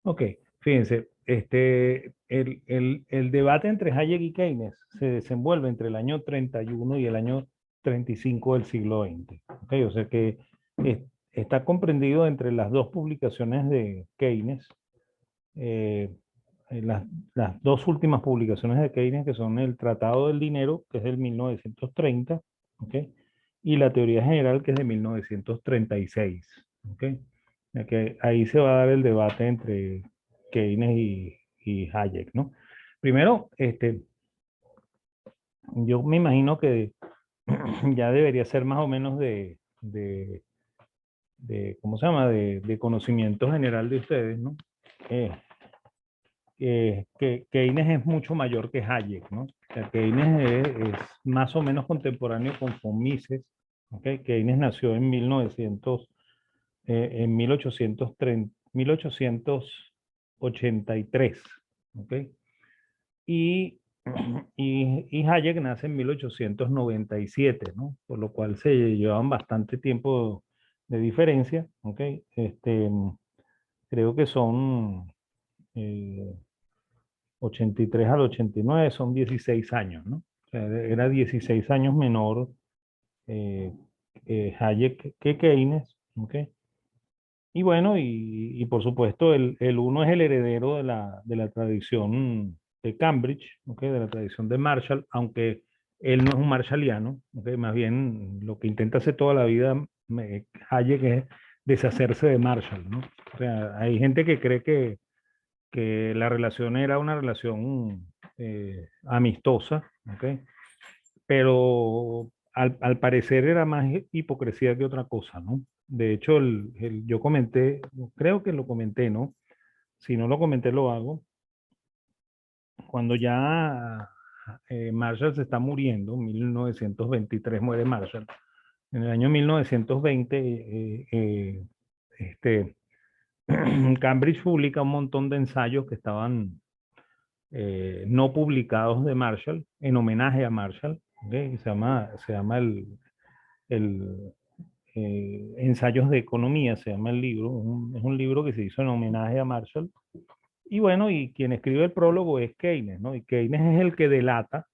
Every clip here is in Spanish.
Ok, fíjense, el debate entre Hayek y Keynes se desenvuelve entre el año 31 y el año 35 del siglo XX. Ok, o sea que está comprendido entre las dos publicaciones de Keynes, eh, las dos últimas publicaciones de Keynes, que son el Tratado del Dinero, que es del 1930, ¿ok? Y la Teoría General, que es de 1936, ¿ok? Ya que ahí se va a dar el debate entre Keynes y Hayek, ¿no? Primero, yo me imagino que ya debería ser más o menos ¿cómo se llama? De conocimiento general de ustedes, ¿no? Eh, que Keynes es mucho mayor que Hayek, ¿no? O sea, Keynes es más o menos contemporáneo con Mises, ¿ok? Keynes nació en 1900, en 1830, 1883, ¿ok? Y, y Hayek nace en 1897, ¿no? Por lo cual se llevaban bastante tiempo de diferencia, ¿ok? Creo que son... eh, 83 al 89 son 16 años, ¿no? O sea, era 16 años menor eh, Hayek que Keynes, ¿ok? Y bueno, y por supuesto el uno es el heredero de la tradición de Cambridge, ¿ok? De la tradición de Marshall, aunque él no es un marshalliano, ¿ok? Más bien lo que intenta hacer toda la vida Hayek es deshacerse de Marshall, ¿no? O sea, hay gente que cree que la relación era una relación amistosa, ¿ok? Pero al parecer era más hipocresía que otra cosa, ¿no? De hecho, yo comenté, creo que lo comenté, ¿no? Si no lo comenté, lo hago. Cuando ya Marshall se está muriendo, 1923 muere Marshall. En el año 1920, este, Cambridge publica un montón de ensayos que estaban no publicados de Marshall, en homenaje a Marshall, ¿okay? Se llama el Ensayos de Economía, se llama el libro, es un libro que se hizo en homenaje a Marshall. Y bueno, y quien escribe el prólogo es Keynes, ¿no? Y Keynes es el que delata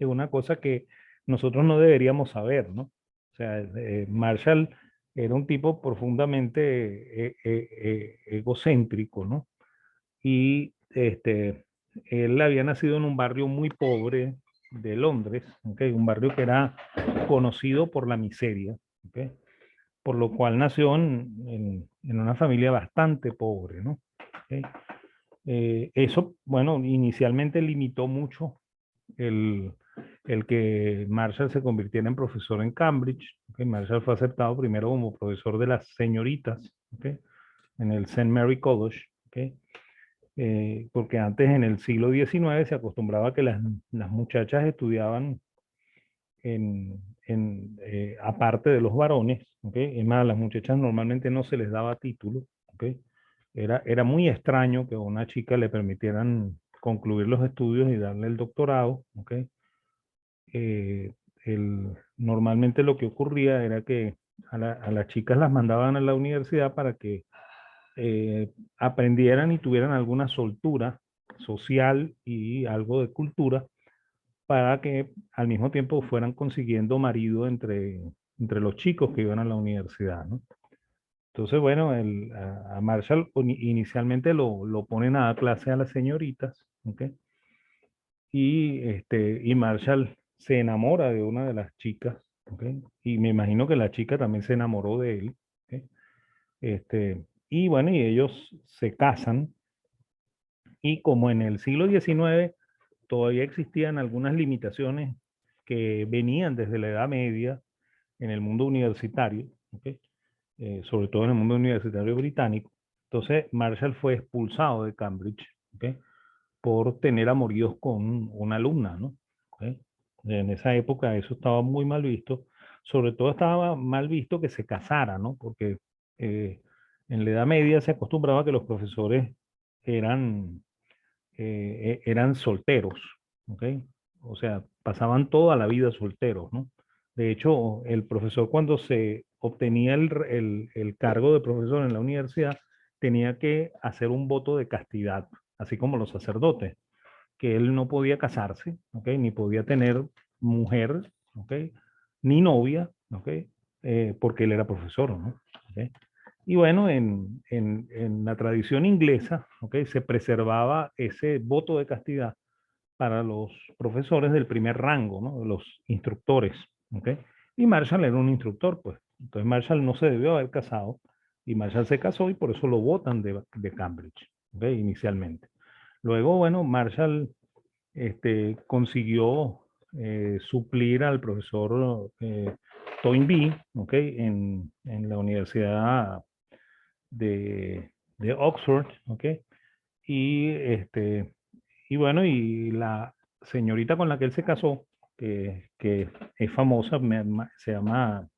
una cosa que nosotros no deberíamos saber, ¿no? O sea, Marshall era un tipo profundamente egocéntrico, ¿no? Y él había nacido en un barrio muy pobre de Londres, ¿okay? Un barrio que era conocido por la miseria, ¿okay? Por lo cual nació en una familia bastante pobre, ¿no? ¿Okay? Eso, bueno, inicialmente limitó mucho el, el que Marshall se convirtiera en profesor en Cambridge. ¿Okay? Marshall fue aceptado primero como profesor de las señoritas, ¿okay? En el St. Mary College, ¿okay? Porque antes en el siglo XIX se acostumbraba a que las muchachas estudiaban aparte de los varones, ¿okay? Es más, a las muchachas normalmente no se les daba título, ¿okay? Era muy extraño que a una chica le permitieran concluir los estudios y darle el doctorado, ¿okay? Eh, Normalmente lo que ocurría era que a las chicas las mandaban a la universidad para que aprendieran y tuvieran alguna soltura social y algo de cultura para que al mismo tiempo fueran consiguiendo marido entre los chicos que iban a la universidad, ¿no? Entonces, bueno, a Marshall inicialmente lo ponen a dar clase a las señoritas, ¿ok? Y Marshall se enamora de una de las chicas, ¿ok? Y me imagino que la chica también se enamoró de él, ¿ok? Y bueno, y ellos se casan y como en el siglo XIX todavía existían algunas limitaciones que venían desde la Edad Media en el mundo universitario, ¿okay? Sobre todo en el mundo universitario británico. Entonces Marshall fue expulsado de Cambridge, ¿okay? Por tener amoríos con una alumna, ¿no? ¿Okay? En esa época eso estaba muy mal visto. Sobre todo estaba mal visto que se casara, ¿no? Porque eh, en la Edad Media se acostumbraba que los profesores eran eran solteros, ¿ok? O sea, pasaban toda la vida solteros, ¿no? De hecho, el profesor cuando se obtenía el cargo de profesor en la universidad, tenía que hacer un voto de castidad, así como los sacerdotes, que él no podía casarse, ¿ok? Ni podía tener mujer, ¿ok? Ni novia, ¿ok? Porque él era profesor, ¿no? ¿Ok? Y bueno, en la tradición inglesa, ¿ok? Se preservaba ese voto de castidad para los profesores del primer rango, ¿no? Los instructores, ¿ok? Y Marshall era un instructor, pues. Entonces Marshall no se debió haber casado y Marshall se casó y por eso lo votan de Cambridge, ¿ok? Inicialmente. Luego, bueno, Marshall consiguió suplir al profesor Toynbee, ¿ok? En la Universidad de Oxford, ¿ok? Y, y bueno, y la señorita con la que él se casó, que es famosa, se llama,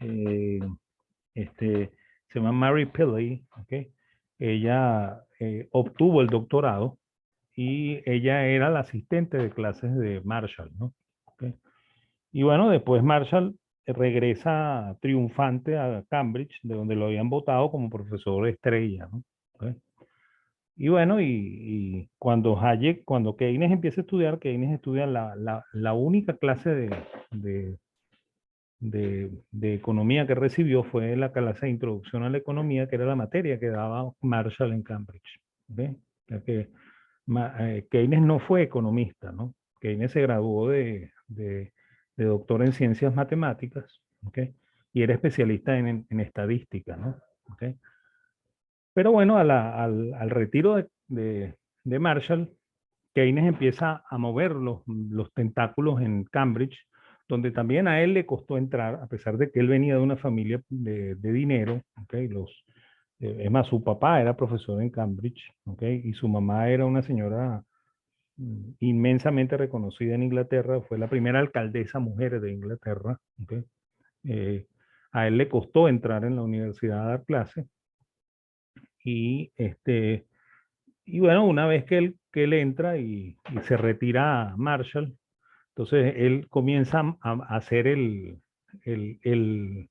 eh, este, se llama Mary Pillay, ¿ok? Ella obtuvo el doctorado y ella era la asistente de clases de Marshall, ¿no? ¿Ok? Y bueno, después Marshall regresa triunfante a Cambridge, de donde lo habían votado como profesor estrella, ¿no? ¿Ok? Y bueno, cuando Keynes empieza a estudiar, Keynes estudia la única clase de, de economía que recibió fue la clase de introducción a la economía, que era la materia que daba Marshall en Cambridge. ¿Ve? Ya que Keynes no fue economista, ¿no? Keynes se graduó de doctor en ciencias matemáticas, ¿ok? Y era especialista en estadística, ¿no? ¿Ok? Pero bueno, al retiro de Marshall, Keynes empieza a mover los tentáculos en Cambridge, donde también a él le costó entrar, a pesar de que él venía de una familia de dinero, ¿okay? Es más, su papá era profesor en Cambridge, ¿okay? Y su mamá era una señora inmensamente reconocida en Inglaterra, fue la primera alcaldesa mujer de Inglaterra, ¿okay? Eh, a él le costó entrar en la universidad a dar clases y y bueno, una vez que él entra y se retira Marshall, entonces él comienza a hacer el, el,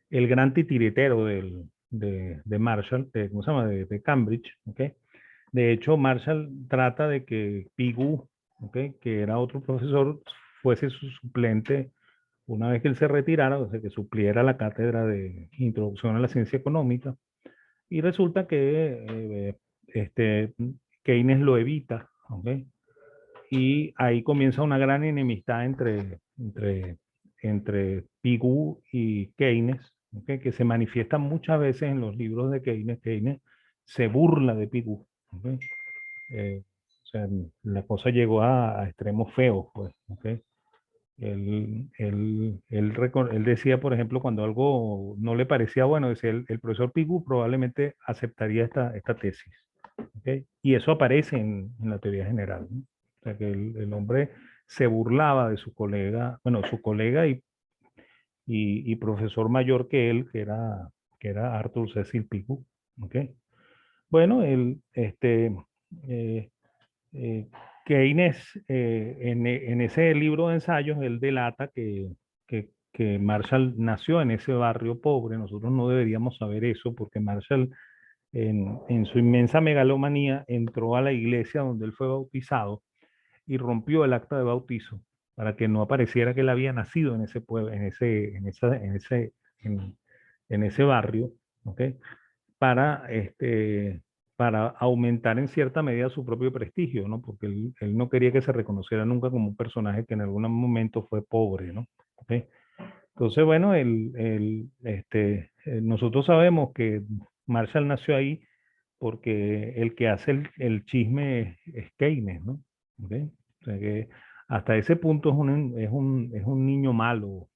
el gran titiritero de Marshall, ¿cómo se llama? De Cambridge, ¿ok? De hecho, Marshall trata de que Pigou, ¿ok? Que era otro profesor, fuese su suplente una vez que él se retirara, o sea, que supliera la cátedra de Introducción a la Ciencia Económica. Y resulta que este, Keynes lo evita, ¿ok? Y ahí comienza una gran enemistad entre Pigou y Keynes, ¿ok? Que se manifiesta muchas veces en los libros de Keynes. Keynes se burla de Pigou, ¿ok? O sea, la cosa llegó a extremos feos, pues, ¿ok? Él decía, por ejemplo, cuando algo no le parecía bueno, decía el profesor Pigou probablemente aceptaría esta tesis. ¿Okay? Y eso aparece en la teoría general, ¿no? O sea, que el hombre se burlaba de su colega, bueno, su colega y profesor mayor que él, que era Arthur Cecil Pigou. ¿Okay? Bueno, eh, eh, Keynes, en ese libro de ensayos, él delata que Marshall nació en ese barrio pobre. Nosotros no deberíamos saber eso porque Marshall, en su inmensa megalomanía, entró a la iglesia donde él fue bautizado y rompió el acta de bautizo para que no apareciera que él había nacido en ese pueblo, en, en ese barrio, ¿ok? Para, para aumentar en cierta medida su propio prestigio, ¿no? Porque él no quería que se reconociera nunca como un personaje que en algún momento fue pobre, ¿no? ¿Ok? Entonces, bueno, nosotros sabemos que Marshall nació ahí porque el que hace el chisme es Keynes, ¿no? ¿Ok? O sea que hasta ese punto es un niño malo,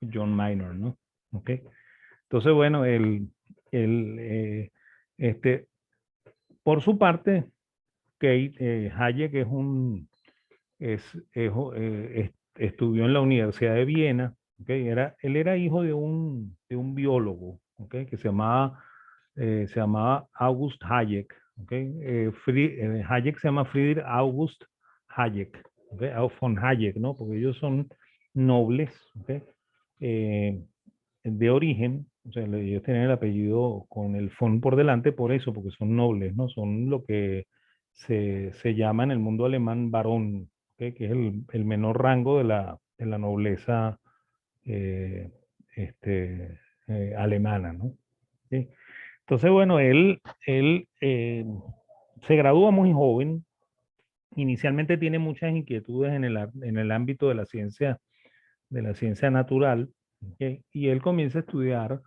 John Maynard, ¿no? ¿Ok? Entonces, bueno, el, este, por su parte, Kate Hayek estudió en la Universidad de Viena, ¿okay? Él era hijo de un biólogo, ¿okay? Que se llamaba August Hayek, ¿okay? Hayek se llama Friedrich August Hayek, ¿okay? Von Hayek, ¿no? Porque ellos son nobles, ¿okay? De origen, O sea, ellos tienen el apellido con el von por delante por eso, porque son nobles, ¿no? Son lo que se llama en el mundo alemán barón, ¿ok? Que es el menor rango de la nobleza eh, este, alemana, ¿no? ¿Sí? Entonces, bueno, él se gradúa muy joven. Inicialmente tiene muchas inquietudes en el ámbito de la ciencia natural, ¿ok? Y él comienza a estudiar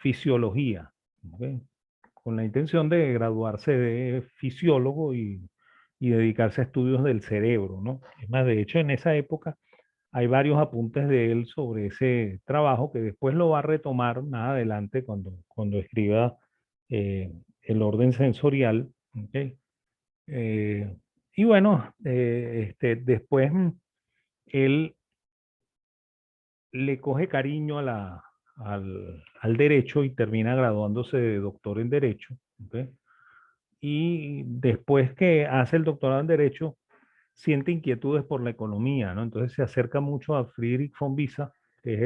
fisiología, ¿ok? Con la intención de graduarse de fisiólogo y dedicarse a estudios del cerebro, ¿no? Es más, de hecho, en esa época hay varios apuntes de él sobre ese trabajo que después lo va a retomar más adelante cuando escriba eh, el orden sensorial, ¿ok? Eh, y bueno, después él le coge cariño al derecho y termina graduándose de doctor en derecho, ¿ok? Y después que hace el doctorado en derecho, siente inquietudes por la economía, ¿no? Entonces se acerca mucho a Friedrich von Bissa, que es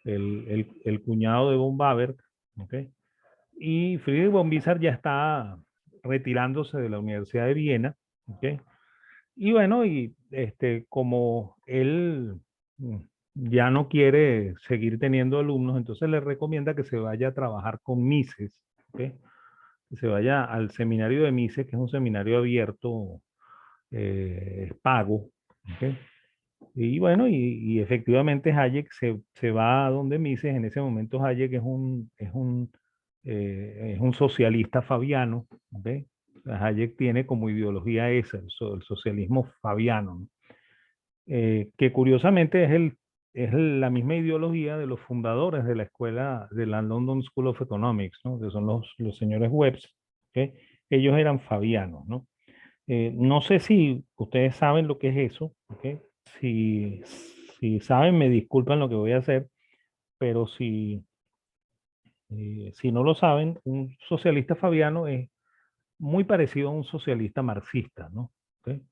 el cuñado de von Baber, ¿ok? Y Friedrich von Bissa ya está retirándose de la Universidad de Viena, ¿ok? Y bueno, como él ya no quiere seguir teniendo alumnos, entonces le recomienda que se vaya a trabajar con Mises, ¿ok? Que se vaya al seminario de Mises, que es un seminario abierto, pago, ¿ok? Y bueno, y efectivamente Hayek se va a donde Mises. En ese momento Hayek es un socialista fabiano, ¿ok? Hayek tiene como ideología esa, el socialismo fabiano, ¿no? Que curiosamente es la misma ideología de los fundadores de la escuela de la London School of Economics, ¿no? Que son los señores Webbs, ¿ok? Ellos eran fabianos, ¿no? No sé si ustedes saben lo que es eso, ¿ok? Si, si saben, me disculpan lo que voy a hacer, pero si no lo saben, un socialista fabiano es muy parecido a un socialista marxista, ¿no? ¿Ok?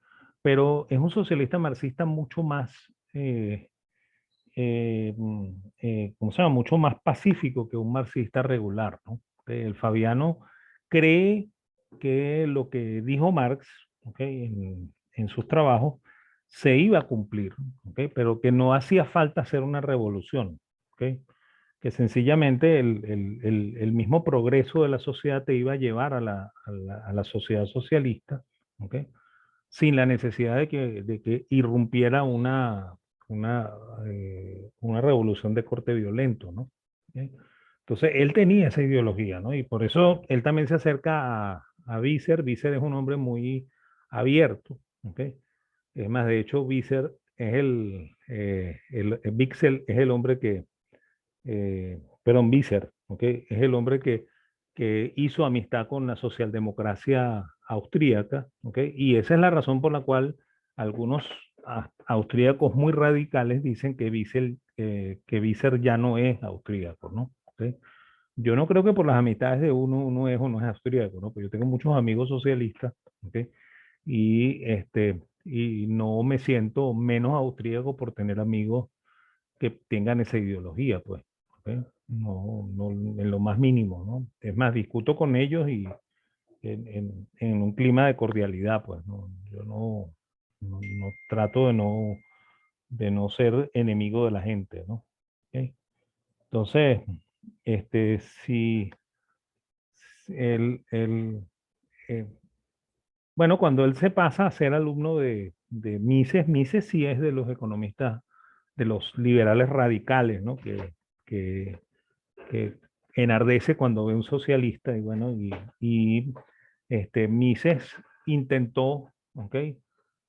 Pero es un socialista marxista mucho más, ¿cómo se llama? Mucho más pacífico que un marxista regular, ¿no? El fabiano cree que lo que dijo Marx, ¿ok? En sus trabajos se iba a cumplir, ¿ok? Pero que no hacía falta hacer una revolución, ¿ok? Que sencillamente el mismo progreso de la sociedad te iba a llevar a la sociedad socialista, ¿ok? Sin la necesidad de que irrumpiera una revolución de corte violento, ¿no? ¿Ok? Entonces, él tenía esa ideología, ¿no? Y por eso él también se acerca a Visser. Visser es un hombre muy abierto, ¿ok? Es más, de hecho, Visser es Wixel es el hombre perdón, Visser, ¿ok? Es el hombre que hizo amistad con la socialdemocracia austríaca, ¿ok? Y esa es la razón por la cual algunos austríacos muy radicales dicen que Visser ya no es austríaco, ¿no? ¿Ok? Yo no creo que por las amistades de uno es o no es austríaco, ¿no? Pues yo tengo muchos amigos socialistas, ¿ok? Y no me siento menos austríaco por tener amigos que tengan esa ideología, pues. ¿Ok? No, no, en lo más mínimo, ¿no? Es más, discuto con ellos y en un clima de cordialidad, pues, ¿no? Yo no trato de no ser enemigo de la gente, ¿no? ¿Ok? Entonces, si el, eh, bueno, cuando él se pasa a ser alumno de Mises, Mises sí es de los economistas, de los liberales radicales, ¿no? Que, que enardece cuando ve un socialista y bueno, Mises intentó, ¿ok?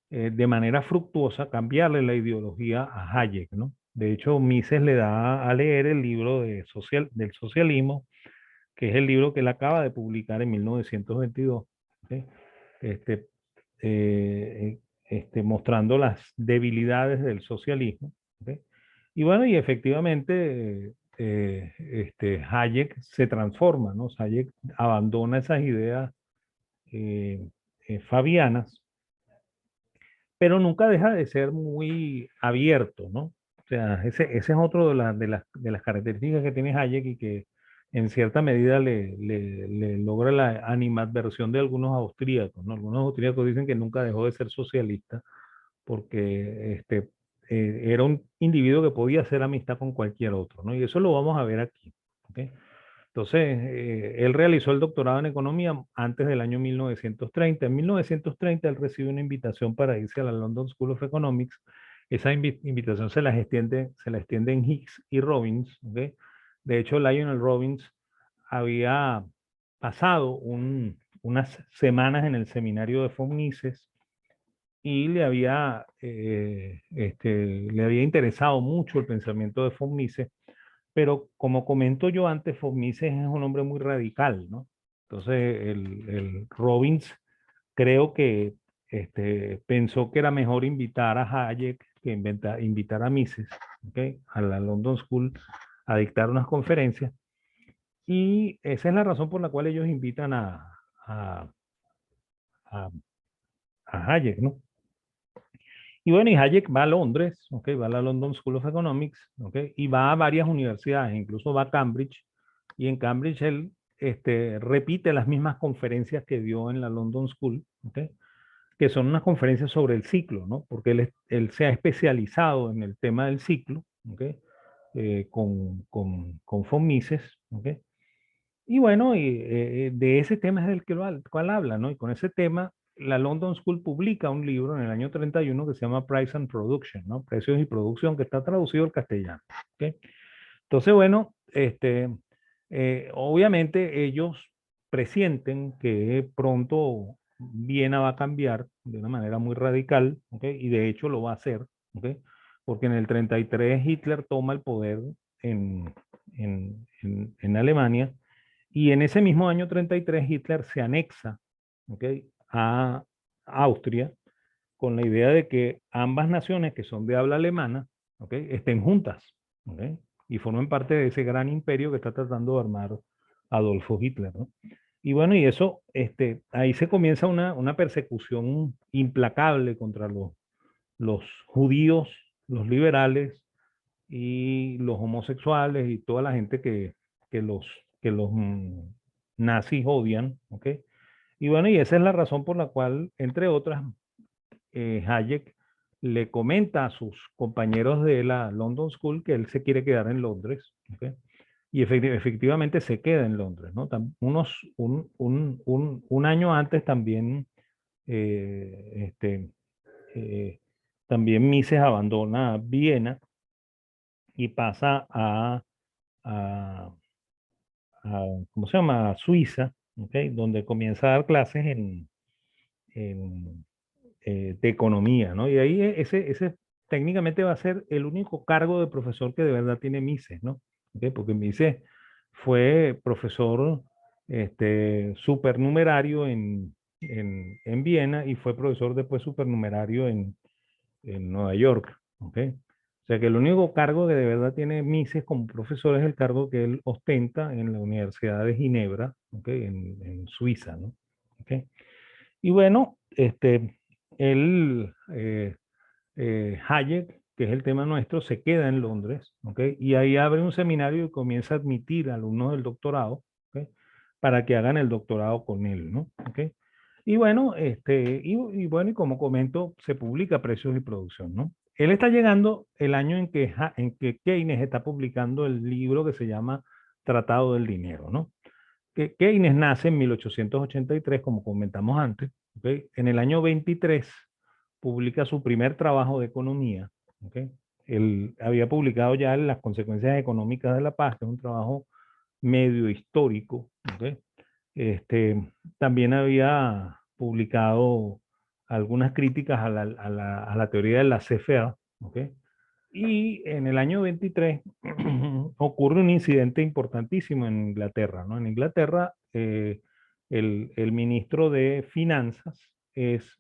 De manera fructuosa cambiarle la ideología a Hayek, ¿no? De hecho, Mises le da a leer el libro del socialismo, que es el libro que él acaba de publicar en 1922, ¿ok? Este, mostrando las debilidades del socialismo, ¿ok? Y bueno, y efectivamente Hayek se transforma, ¿no? Hayek abandona esas ideas eh, fabianas, pero nunca deja de ser muy abierto, ¿no? sea, ese es otro de las características que tiene Hayek y que en cierta medida le logra la animadversión de algunos austríacos, ¿no? Algunos austríacos dicen que nunca dejó de ser socialista porque era un individuo que podía hacer amistad con cualquier otro, ¿no? Y eso lo vamos a ver aquí, ¿ok? Entonces, él realizó el doctorado en economía antes del año 1930. En 1930 él recibe una invitación para irse a la London School of Economics. Esa invitación se la extienden Hicks y Robbins, ¿ok? De hecho, Lionel Robbins había pasado unas semanas en el seminario de von Mises y le había interesado mucho el pensamiento de von Mises, pero como comento yo antes, von Mises es un hombre muy radical, ¿no? Entonces, el Robbins creo que pensó que era mejor invitar a Hayek que invitar a Mises, ¿ok? A la London School a dictar unas conferencias. Y esa es la razón por la cual ellos invitan a, a, a Hayek, ¿no? Y bueno, y Hayek va a Londres, ¿ok? Va a la London School of Economics, ¿ok? Y va a varias universidades, incluso va a Cambridge, y en Cambridge él repite las mismas conferencias que dio en la London School, ¿ok? Que son unas conferencias sobre el ciclo, ¿no? Porque él se ha especializado en el tema del ciclo, ¿ok? Con von Mises, ¿ok? Y bueno, de ese tema es del que cual habla, ¿no? Y con ese tema, la London School publica un libro en el año 31 que se llama Price and Production, ¿no? Precios y producción, que está traducido al castellano, ¿ok? Entonces, bueno, obviamente ellos presienten que pronto Viena va a cambiar de una manera muy radical, ¿ok? Y de hecho lo va a hacer, ¿ok? Porque en el 33 Hitler toma el poder en, en Alemania y en ese mismo año 33 Hitler se anexa, ¿ok? A Austria con la idea de que ambas naciones que son de habla alemana, ¿ok? Estén juntas, ¿ok? Y formen parte de ese gran imperio que está tratando de armar Adolfo Hitler, ¿no? Y bueno, y eso, ahí se comienza una persecución implacable contra los judíos, los liberales y los homosexuales y toda la gente que los, que los nazis odian, ¿ok? Y bueno, y esa es la razón por la cual, entre otras, Hayek le comenta a sus compañeros de la London School que él se quiere quedar en Londres, ¿ok? Y efectivamente se queda en Londres, ¿no? Un año antes también, eh, este, eh, también Mises abandona Viena y pasa a, ¿cómo se llama? A Suiza, ¿ok? Donde comienza a dar clases en, de economía, ¿no? Y ahí ese técnicamente va a ser el único cargo de profesor que de verdad tiene Mises, ¿no? ¿Ok? Porque Mises fue profesor supernumerario en Viena y fue profesor después supernumerario en Nueva York, ¿ok? O sea que el único cargo que de verdad tiene Mises como profesor es el cargo que él ostenta en la Universidad de Ginebra, ¿ok? En Suiza, ¿no? ¿Ok? Y bueno, él, Hayek, que es el tema nuestro, se queda en Londres, ¿ok? Y ahí abre un seminario y comienza a admitir alumnos del doctorado, ¿ok? Para que hagan el doctorado con él, ¿no? ¿Ok? Y bueno, y bueno, y como comento, se publica Precios y Producción, ¿no? Él está llegando el año en que Keynes está publicando el libro que se llama Tratado del Dinero, ¿no? Que Keynes nace en 1883, como comentamos antes, ¿okay? En el año 23 publica su primer trabajo de economía, ¿okay? Él había publicado ya Las consecuencias económicas de la paz, que es un trabajo medio histórico, ¿okay? También había publicado algunas críticas a la teoría de la CFA, ¿okay? Y en el año 23 ocurre un incidente importantísimo en Inglaterra, ¿no? En Inglaterra, el ministro de Finanzas es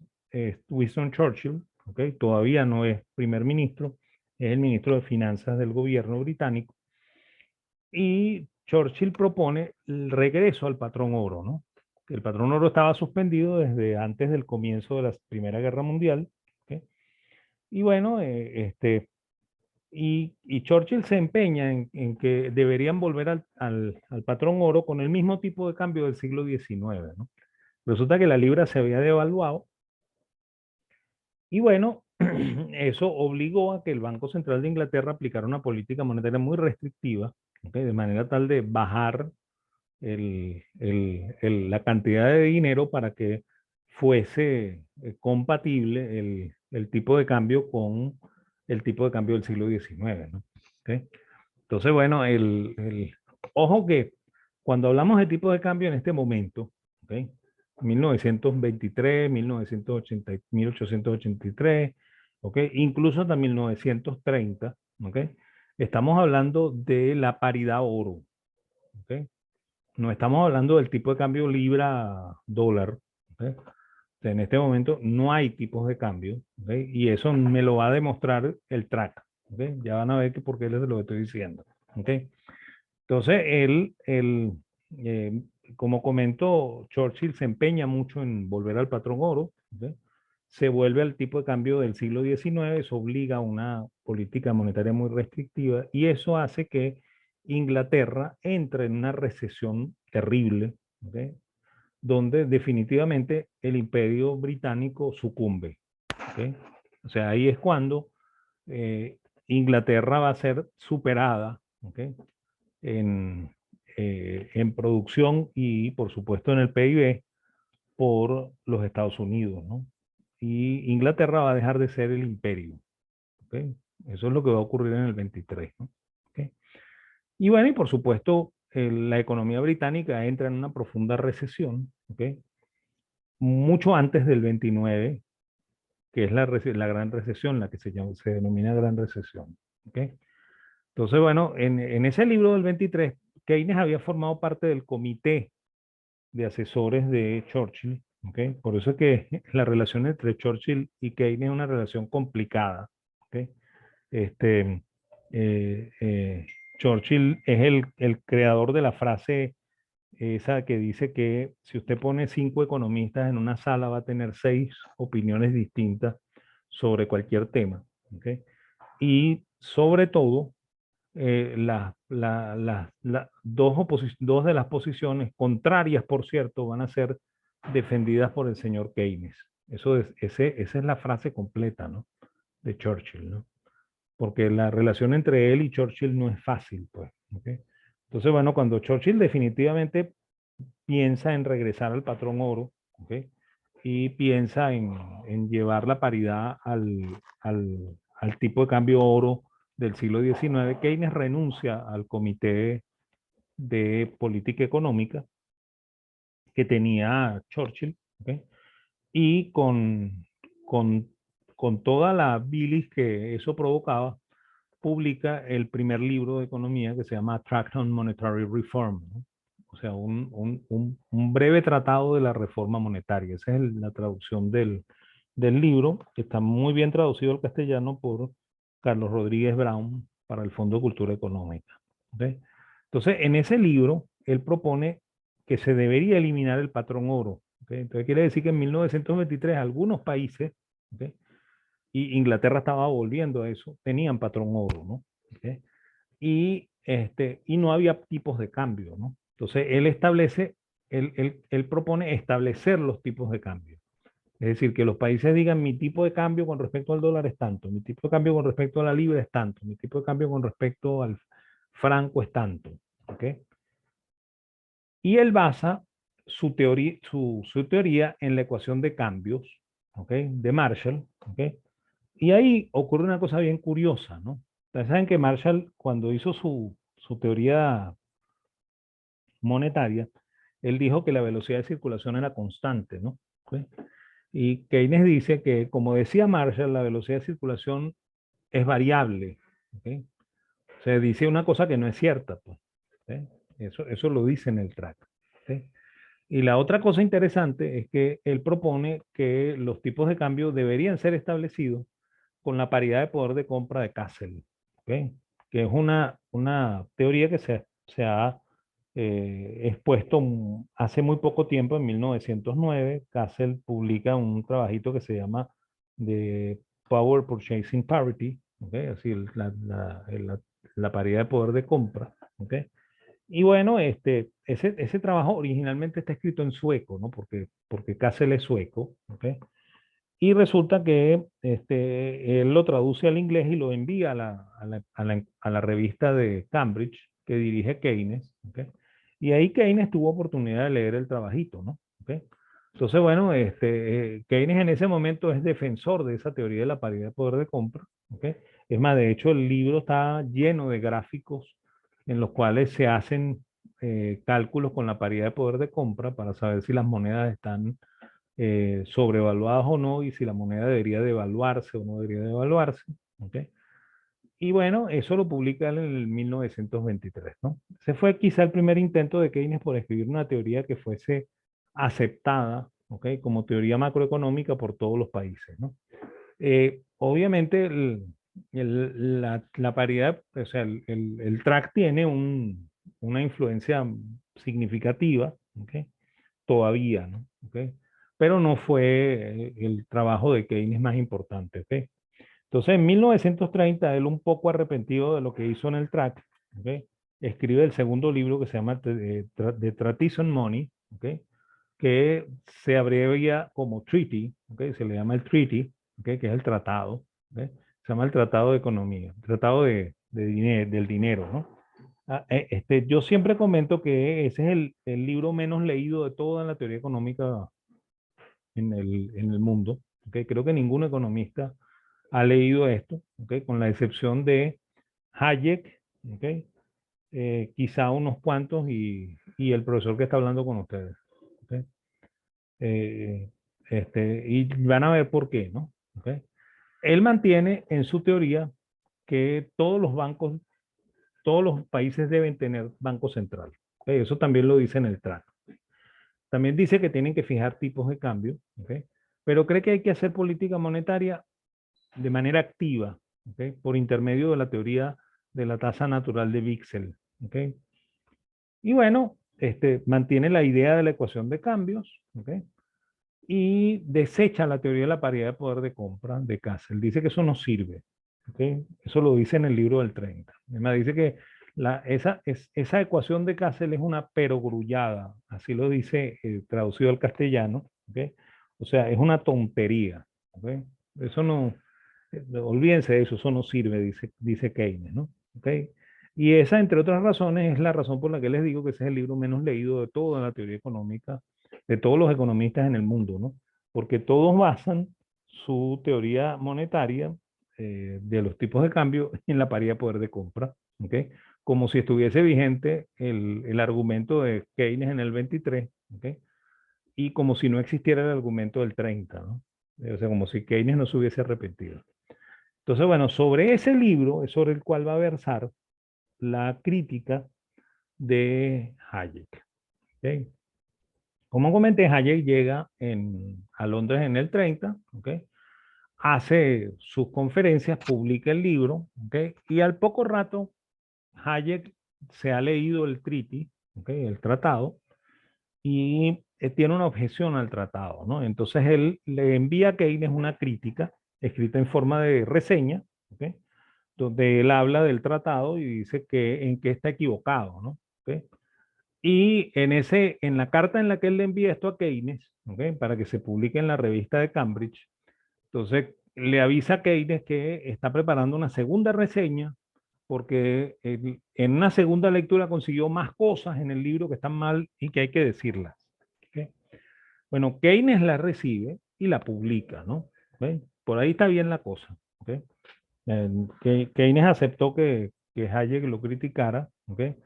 Winston Churchill, ¿ok? Todavía no es primer ministro, es el ministro de Finanzas del gobierno británico. Y Churchill propone el regreso al patrón oro, ¿no? El patrón oro estaba suspendido desde antes del comienzo de la Primera Guerra Mundial, ¿ok? Y bueno, Y Churchill se empeña en que deberían volver al patrón oro con el mismo tipo de cambio del siglo XIX, ¿no? Resulta que la libra se había devaluado y bueno, eso obligó a que el Banco Central de Inglaterra aplicara una política monetaria muy restrictiva, ¿ok? De manera tal de bajar la cantidad de dinero para que fuese compatible el tipo de cambio con el tipo de cambio del siglo XIX, ¿no? ¿Ok? Entonces, bueno, ojo que cuando hablamos de tipo de cambio en este momento, ¿ok? 1923, 1980, 1883, ¿ok? Incluso hasta 1930, ¿ok? Estamos hablando de la paridad oro, ¿ok? No estamos hablando del tipo de cambio libra-dólar, ¿ok? O sea, en este momento no hay tipos de cambio, ¿ok? Y eso me lo va a demostrar el track, ¿ok? Ya van a ver que por qué les lo estoy diciendo, ¿ok? Entonces, eh, como comentó, Churchill se empeña mucho en volver al patrón oro, ¿ok? Se vuelve al tipo de cambio del siglo XIX, eso obliga a una política monetaria muy restrictiva y eso hace que Inglaterra entre en una recesión terrible, ¿ok? Donde definitivamente el imperio británico sucumbe, ¿ok? O sea, ahí es cuando eh, Inglaterra va a ser superada, ¿ok? en, en producción y, por supuesto, en el PIB por los Estados Unidos, ¿no? Y Inglaterra va a dejar de ser el imperio, ¿ok? Eso es lo que va a ocurrir en el 23, ¿no? ¿Ok? Y bueno, y por supuesto, la economía británica entra en una profunda recesión, ¿ok? Mucho antes del 29, que es la gran recesión, la que se denomina gran recesión, ¿ok? Entonces, bueno, en ese libro del 23, Keynes había formado parte del comité de asesores de Churchill, ¿ok? Por eso es que la relación entre Churchill y Keynes es una relación complicada, ¿ok? Este, eh, eh, Churchill es el creador de la frase esa que dice que si usted pone 5 economistas en una sala va a tener 6 opiniones distintas sobre cualquier tema, ¿ok? Y sobre todo, dos de las posiciones contrarias, por cierto, van a ser defendidas por el señor Keynes. Esa es la frase completa, ¿no? De Churchill, ¿no? Porque la relación entre él y Churchill no es fácil, pues. ¿Okay? Entonces, bueno, cuando Churchill definitivamente piensa en regresar al patrón oro, ¿okay? Y piensa en llevar la paridad al tipo de cambio oro del siglo XIX, Keynes renuncia al comité de política económica que tenía Churchill, ¿okay? Y con, con toda la bilis que eso provocaba, publica el primer libro de economía que se llama Tract on Monetary Reform, ¿no? O sea, un breve tratado de la reforma monetaria. Esa es la traducción del libro, que está muy bien traducido al castellano por Carlos Rodríguez Brown para el Fondo de Cultura Económica. ¿Okay? Entonces, en ese libro, él propone que se debería eliminar el patrón oro. ¿Okay? Entonces, quiere decir que en 1923 algunos países, ¿okay? Y Inglaterra estaba volviendo a eso, tenían patrón oro, ¿no? ¿Okay? Y no había tipos de cambio, ¿no? Entonces, él propone establecer los tipos de cambio. Es decir, que los países digan mi tipo de cambio con respecto al dólar es tanto, mi tipo de cambio con respecto a la libra es tanto, mi tipo de cambio con respecto al franco es tanto. ¿Ok? Y él basa su teoría en la ecuación de cambios, ¿ok? De Marshall, ¿ok? Y ahí ocurre una cosa bien curiosa, ¿no? Ustedes saben que Marshall, cuando hizo su teoría monetaria, él dijo que la velocidad de circulación era constante, ¿no? ¿Ok? Y Keynes dice que, como decía Marshall, la velocidad de circulación es variable, ¿ok? Se dice una cosa que no es cierta, pues, ¿ok? Eso lo dice en el track, ¿ok? Y la otra cosa interesante es que él propone que los tipos de cambio deberían ser establecidos con la paridad de poder de compra de Castle, ¿okay? Que es una teoría que se ha expuesto hace muy poco tiempo, en 1909. Castle publica un trabajito que se llama The Power Purchasing Parity, ¿ok? Así la paridad de poder de compra, ¿ok? Y bueno, ese trabajo originalmente está escrito en sueco, ¿no? Porque Cassel es sueco, ¿ok? Y resulta que él lo traduce al inglés y lo envía a la revista de Cambridge que dirige Keynes, ¿ok? Y ahí Keynes tuvo oportunidad de leer el trabajito, ¿no? ¿Ok? Entonces, bueno, Keynes en ese momento es defensor de esa teoría de la paridad de poder de compra, ¿ok? Es más, de hecho, el libro está lleno de gráficos en los cuales se hacen cálculos con la paridad de poder de compra para saber si las monedas están sobrevaluadas o no y si la moneda debería devaluarse o no debería devaluarse. ¿Ok? Y bueno, eso lo publica él en el 1923, ¿no? Ese fue quizá el primer intento de Keynes por escribir una teoría que fuese aceptada, ¿ok? Como teoría macroeconómica por todos los países, ¿no? Obviamente la paridad, o sea, el track tiene una influencia significativa, ¿ok? Todavía, ¿no? ¿Ok? Pero no fue el trabajo de Keynes más importante, ¿ok? Entonces, en 1930, él un poco arrepentido de lo que hizo en el track, ¿ok? Escribe el segundo libro que se llama The Treatise on Money, ¿ok? Que se abrevia como Treaty, ¿ok? Se le llama el Treaty, ¿ok? Que es el tratado, ¿ok? Se llama el Tratado de Economía, Tratado del dinero, ¿no? Yo siempre comento que ese es el libro menos leído de toda la teoría económica en el mundo. ¿Okay? Creo que ningún economista ha leído esto, ¿okay? Con la excepción de Hayek, ¿okay? Quizá unos cuantos y el profesor que está hablando con ustedes. ¿Okay? Eh, y van a ver por qué, ¿no? ¿Okay? Él mantiene en su teoría que todos los países deben tener banco central. ¿Okay? Eso también lo dice en el trato. También dice que tienen que fijar tipos de cambio, ¿okay? Pero cree que hay que hacer política monetaria de manera activa, ¿okay? Por intermedio de la teoría de la tasa natural de Wiesel. ¿Okay? Y bueno, mantiene la idea de la ecuación de cambios, ¿okay? Y desecha la teoría de la paridad de poder de compra de Cassel. Dice que eso no sirve. ¿Okay? Eso lo dice en el libro del 30. Además, dice que esa ecuación de Cassel es una perogrullada, así lo dice traducido al castellano. ¿Okay? O sea, es una tontería. ¿Okay? Eso no, olvídense de eso, eso no sirve, dice Keynes. ¿No? ¿Okay? Y esa, entre otras razones, es la razón por la que les digo que ese es el libro menos leído de toda la teoría económica de todos los economistas en el mundo, ¿no? Porque todos basan su teoría monetaria de los tipos de cambio en la paridad de poder de compra, ¿ok? Como si estuviese vigente el argumento de Keynes en el 23, ¿ok? Y como si no existiera el argumento del 30, ¿no? O sea, como si Keynes no se hubiese arrepentido. Entonces, bueno, sobre ese libro es sobre el cual va a versar la crítica de Hayek. ¿Okay? Como comenté, Hayek llega a Londres en el 30, ¿okay? Hace sus conferencias, publica el libro, ¿okay? Y al poco rato, Hayek se ha leído el treaty, ¿okay? El tratado, y tiene una objeción al tratado, ¿no? Entonces él le envía a Keynes una crítica escrita en forma de reseña, ¿okay? Donde él habla del tratado y dice que en qué está equivocado, ¿no? ¿Okay? Y en la carta en la que él le envía esto a Keynes, ¿okay? Para que se publique en la revista de Cambridge, entonces le avisa a Keynes que está preparando una segunda reseña porque en una segunda lectura consiguió más cosas en el libro que están mal y que hay que decirlas. ¿Okay? Bueno, Keynes la recibe y la publica, ¿no? ¿Okay? Por ahí está bien la cosa. ¿Okay? Keynes aceptó que Hayek lo criticara. ¿Okay?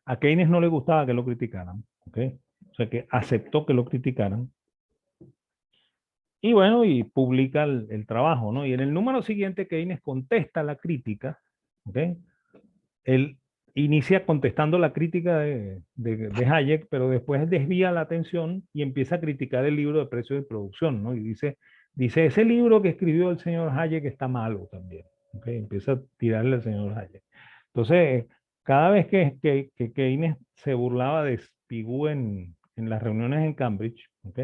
A Keynes no le gustaba que lo criticaran. ¿Okay? O sea que aceptó que lo criticaran. Y bueno, y publica el trabajo, ¿no? Y en el número siguiente, Keynes contesta la crítica, ¿ok? Él inicia contestando la crítica de Hayek, pero después desvía la atención y empieza a criticar el libro de Precios de Producción, ¿no? Y dice, ese libro que escribió el señor Hayek está malo también, ¿ok? Empieza a tirarle al señor Hayek. Entonces, cada vez que Keynes se burlaba de Pigou en las reuniones en Cambridge, ¿ok?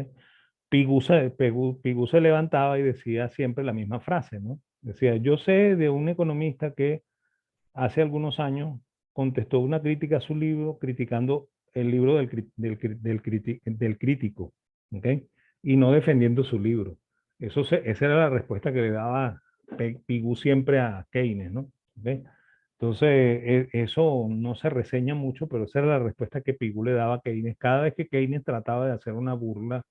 Pigou se levantaba y decía siempre la misma frase, ¿no? Decía, yo sé de un economista que hace algunos años contestó una crítica a su libro criticando el libro del crítico, ¿ok? Y no defendiendo su libro. Esa era la respuesta que le daba Pigou siempre a Keynes, ¿no? ¿Ok? Entonces, eso no se reseña mucho, pero esa era la respuesta que Pigou le daba a Keynes cada vez que Keynes trataba de hacer una burla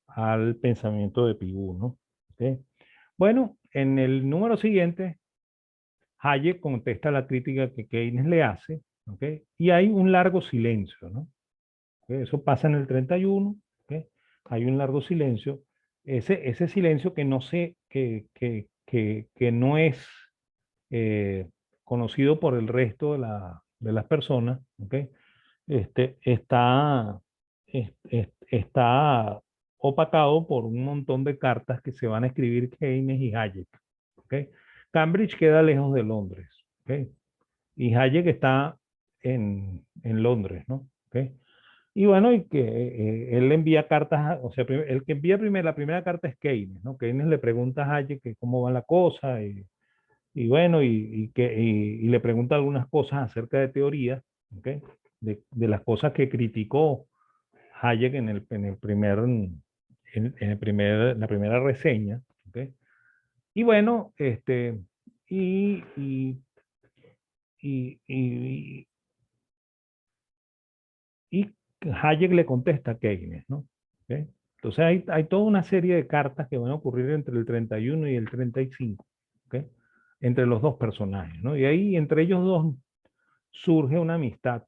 al pensamiento de Pigou, ¿no? ¿Ok? Bueno, en el número siguiente, Hayek contesta la crítica que Keynes le hace, ¿ok? Y hay un largo silencio, ¿no? ¿Ok? Eso pasa en el 31, ¿ok? Hay un largo silencio. Ese silencio que no sé, que no es eh, conocido por el resto de las personas, ¿ok? Está, está opacado por un montón de cartas que se van a escribir Keynes y Hayek, ¿ok? Cambridge queda lejos de Londres, ¿ok? Y Hayek está en Londres, ¿no? ¿Ok? Y bueno, y que él le envía cartas, o sea, el que envía la primera carta es Keynes, ¿no? Keynes le pregunta a Hayek que cómo va la cosa y bueno, y le pregunta algunas cosas acerca de teoría, ¿ok? De las cosas que criticó Hayek la primera reseña, ¿ok? Y bueno, y, y, y, y, y Hayek le contesta a Keynes, ¿no? ¿Ok? Entonces hay toda una serie de cartas que van a ocurrir entre el 31 y el 35, ¿ok? Entre los dos personajes, ¿no? Y ahí entre ellos dos surge una amistad,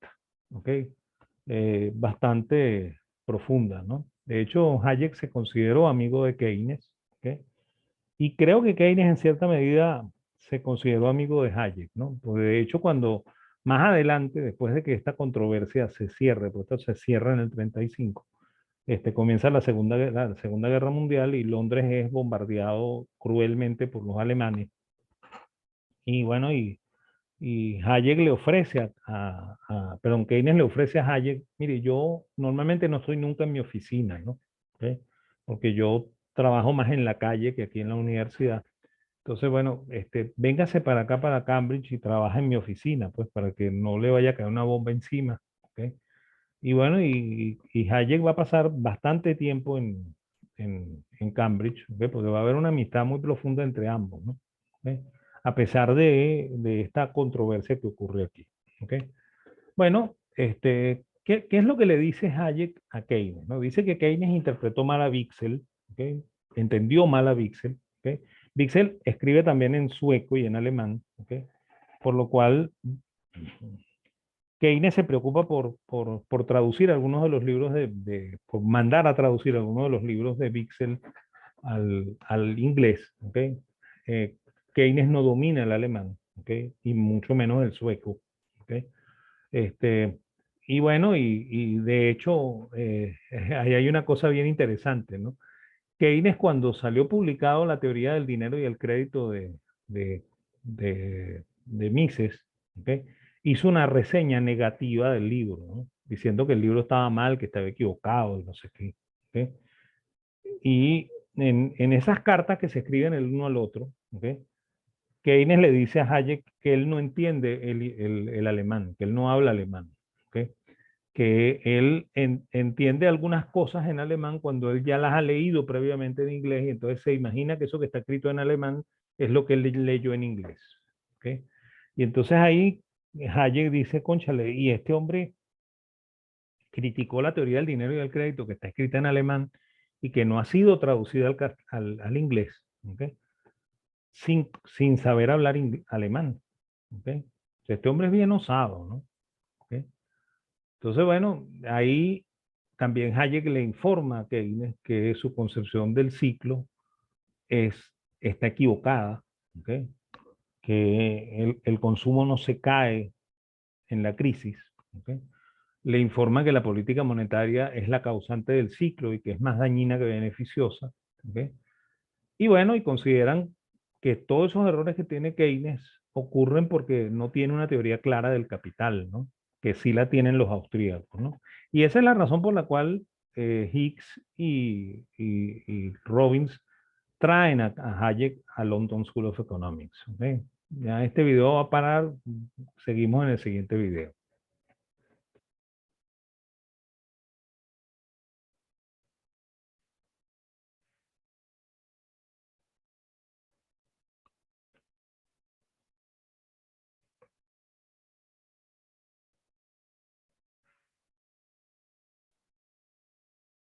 ¿ok? Bastante profunda, ¿no? De hecho, Hayek se consideró amigo de Keynes, ¿ok? Y creo que Keynes en cierta medida se consideró amigo de Hayek, ¿no? Porque de hecho cuando más adelante, después de que esta controversia se cierre, porque esto se cierra en el 35, comienza la Segunda Guerra Mundial y Londres es bombardeado cruelmente por los alemanes. Y bueno, y Hayek le ofrece perdón, Keynes le ofrece a Hayek, mire, yo normalmente no estoy nunca en mi oficina, ¿no? ¿Ok? Porque yo trabajo más en la calle que aquí en la universidad. Entonces, bueno, véngase para acá, para Cambridge, y trabaja en mi oficina, pues, para que no le vaya a caer una bomba encima, ¿ok? Y bueno, y Hayek va a pasar bastante tiempo en Cambridge, ¿ok? Porque va a haber una amistad muy profunda entre ambos, ¿no? ¿Ok? A pesar de esta controversia que ocurre aquí, ¿ok? Bueno, ¿qué es lo que le dice Hayek a Keynes? ¿No? Dice que Keynes interpretó mal a Wiesel, ¿ok? Entendió mal a Wiesel, ¿ok? Wiesel escribe también en sueco y en alemán, ¿ok? Por lo cual Keynes se preocupa por traducir algunos de los libros por mandar a traducir algunos de los libros de Wiesel al inglés, ¿ok? Keynes no domina el alemán, ¿ok? Y mucho menos el sueco, ¿ok? Este, y bueno, y de hecho, ahí hay una cosa bien interesante, ¿no? Keynes, cuando salió publicado la teoría del dinero y el crédito de, de Mises, ¿ok? Hizo una reseña negativa del libro, ¿no? Diciendo que el libro estaba mal, que estaba equivocado y no sé qué. ¿Ok? Y en esas cartas que se escriben el uno al otro, ¿ok? Keynes le dice a Hayek que él no entiende el alemán, que él no habla alemán, ¿ok? Que él entiende algunas cosas en alemán cuando él ya las ha leído previamente en inglés y entonces se imagina que eso que está escrito en alemán es lo que él leyó en inglés. ¿Ok? Y entonces ahí Hayek dice, cónchale, y este hombre criticó la teoría del dinero y del crédito que está escrita en alemán y que no ha sido traducida al inglés, ¿ok? Sin saber hablar alemán. ¿Ok? Este hombre es bien osado, ¿no? ¿Ok? Entonces, bueno, ahí también Hayek le informa a Keynes que su concepción del ciclo está equivocada, ¿ok? Que el consumo no se cae en la crisis, ¿ok? Le informa que la política monetaria es la causante del ciclo y que es más dañina que beneficiosa, ¿ok? Y bueno, y consideran que todos esos errores que tiene Keynes ocurren porque no tiene una teoría clara del capital, ¿no? Que sí la tienen los austríacos, ¿no? Y esa es la razón por la cual Hicks y Robbins traen a Hayek a London School of Economics. ¿Ok? Ya este video va a parar, seguimos en el siguiente video.